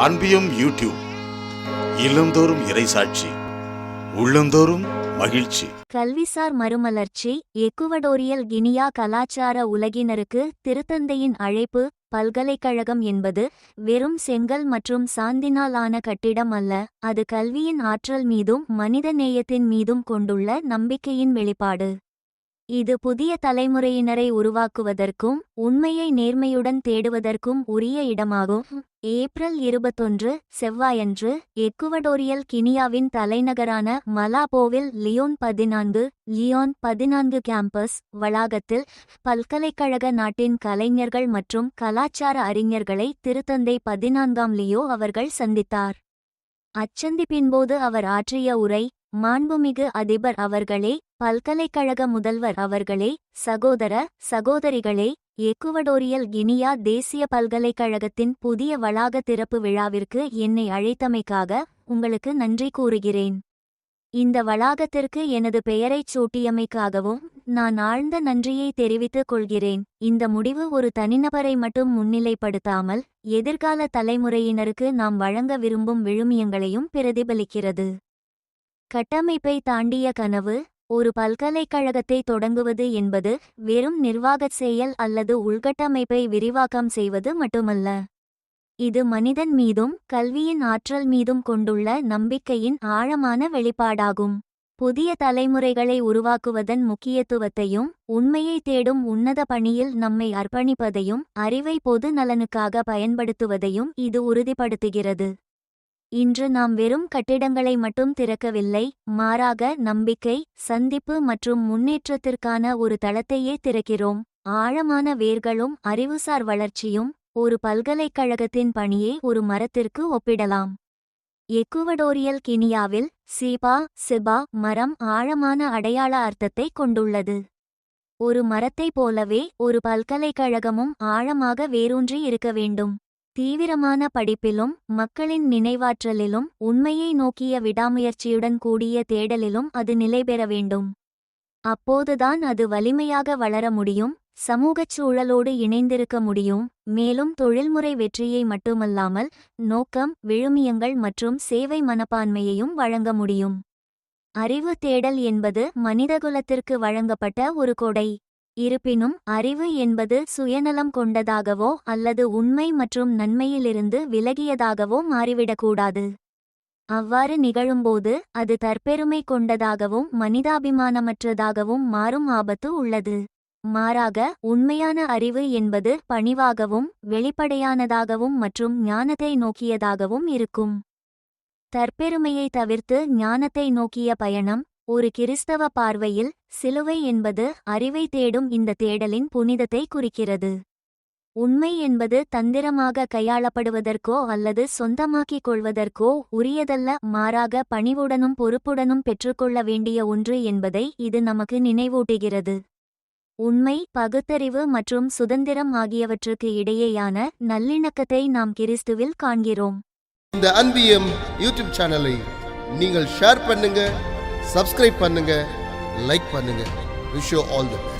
அன்பியும் YouTube இல்லந்தோறும் இறைசாட்சி உள்ளந்தோறும் மகிழ்ச்சி. கல்விசார் மறுமலர்ச்சி. எக்குவடோரியல் கினியா கலாச்சார உலகினருக்கு திருத்தந்தையின் அழைப்பு. பல்கலைக்கழகம் என்பது வெறும் செங்கல் மற்றும் சாந்தினால் ஆன கட்டிடம் அல்ல, அது கல்வியின் ஆற்றல் மீதும் மனித நேயத்தின் மீதும் கொண்டுள்ள நம்பிக்கையின் வெளிப்பாடு. இது புதிய தலைமுறையினரை உருவாக்குவதற்கும் உண்மையை நேர்மையுடன் தேடுவதற்கும் உரிய இடமாகும். ஏப்ரல் 21 செவ்வாயன்று எக்குவடோரியல் கினியாவின் தலைநகரான மலாபோவில் லியோன் 14 கேம்பஸ் வளாகத்தில் பல்கலைக்கழக நாட்டின் கலைஞர்கள் மற்றும் கலாச்சார அறிஞர்களை திருத்தந்தை 14ஆம் லியோ அவர்கள் சந்தித்தார். அச்சந்திப்பின்போது அவர் ஆற்றிய உரை, மாண்புமிகு அதிபர் அவர்களே, பல்கலைக்கழக முதல்வர் அவர்களே, சகோதர சகோதரிகளே, எக்குவடோரியல் கினியா தேசிய பல்கலைக்கழகத்தின் புதிய வளாக திறப்பு விழாவிற்கு என்னை அழைத்தமைக்காக உங்களுக்கு நன்றி கூறுகிறேன். இந்த வளாகத்திற்கு எனது பெயரைச் சூட்டியமைக்காகவும் நான் ஆழ்ந்த நன்றியை தெரிவித்துக் கொள்கிறேன். இந்த முடிவு ஒரு தனிநபரை மட்டும் முன்னிலைப்படுத்தாமல் எதிர்கால தலைமுறையினருக்கு நாம் வழங்க விரும்பும் விழுமியங்களையும் பிரதிபலிக்கிறது. கட்டமைப்பை தாண்டிய கனவு. ஒரு பல்கலைக்கழகத்தை தொடங்குவது என்பது வெறும் நிர்வாகச் செயல் அல்லது உள்கட்டமைப்பை விரிவாக்கம் செய்வது மட்டுமல்ல. இது மனிதன் மீதும் கல்வியின் ஆற்றல் மீதும் கொண்டுள்ள நம்பிக்கையின் ஆழமான வெளிப்பாடாகும். புதிய தலைமுறைகளை உருவாக்குவதன் முக்கியத்துவத்தையும் உண்மையை தேடும் உன்னத பணியில் நம்மை அர்ப்பணிப்பதையும் அறிவை பொது நலனுக்காக பயன்படுத்துவதையும் இது உறுதிப்படுத்துகிறது. இன்று நாம் வெறும் கட்டிடங்களை மட்டும் திறக்கவில்லை, மாறாக நம்பிக்கை, சந்திப்பு மற்றும் முன்னேற்றத்திற்கான ஒரு தளத்தையே திறக்கிறோம். ஆழமான வேர்களும் அறிவுசார் வளர்ச்சியும். ஒரு பல்கலைக்கழகத்தின் பணியை ஒரு மரத்திற்கு ஒப்பிடலாம். எக்குவடோரியல் கினியாவில் சிபா மரம் ஆழமான அடையாள அர்த்தத்தை கொண்டுள்ளது. ஒரு மரத்தைப் போலவே ஒரு பல்கலைக்கழகமும் ஆழமாக வேரூன்றி இருக்க வேண்டும். தீவிரமான படிப்பிலும் மக்களின் நினைவாற்றலிலும் உண்மையை நோக்கிய விடாமுயற்சியுடன் கூடிய தேடலிலும் அது நிலைபெற வேண்டும். அப்போதுதான் அது வலிமையாக வளர முடியும், சமூகச் சூழலோடு இணைந்திருக்க முடியும், மேலும் தொழில்முறை வெற்றியை மட்டுமல்லாமல் நோக்கம், விழுமியங்கள் மற்றும் சேவை மனப்பான்மையையும் வழங்க முடியும். அறிவு தேடல் என்பது மனிதகுலத்திற்கு வழங்கப்பட்ட ஒரு கொடை. இருப்பினும் அறிவு என்பது சுயநலம் கொண்டதாகவோ அல்லது உண்மை மற்றும் நன்மையிலிருந்து விலகியதாகவோ மாறிவிடக்கூடாது. அவ்வாறு நிகழும்போது அது தற்பெருமை கொண்டதாகவும் மனிதாபிமானமற்றதாகவும் மாறும் ஆபத்து உள்ளது. மாறாக உண்மையான அறிவு என்பது பணிவாகவும் வெளிப்படையானதாகவும் மற்றும் ஞானத்தை நோக்கியதாகவும் இருக்கும். தற்பெருமையை தவிர்த்து ஞானத்தை நோக்கிய பயணம். ஒரு கிறிஸ்தவ பார்வையில் சிலுவை என்பது அறிவை தேடும் இந்த தேடலின் புனிதத்தை குறிக்கிறது. உண்மை என்பது தந்திரமாக கையாளப்படுவதற்கோ அல்லது சொந்தமாக்கிக் கொள்வதற்கோ உரியதல்ல, மாறாக பணிவுடனும் பொறுப்புடனும் பெற்றுக்கொள்ள வேண்டிய ஒன்று என்பதை இது நமக்கு நினைவூட்டுகிறது. உண்மை, பகுத்தறிவு மற்றும் சுதந்திரம் ஆகியவற்றுக்கு இடையேயான நல்லிணக்கத்தை நாம் கிறிஸ்துவில் காண்கிறோம். இந்த அன்பியம் யூடியூப் சேனலை நீங்கள் ஷேர் பண்ணுங்க, சப்ஸ்கிரைப் பண்ணுங்க, லைக் பண்ணுங்க. Wish you all the best.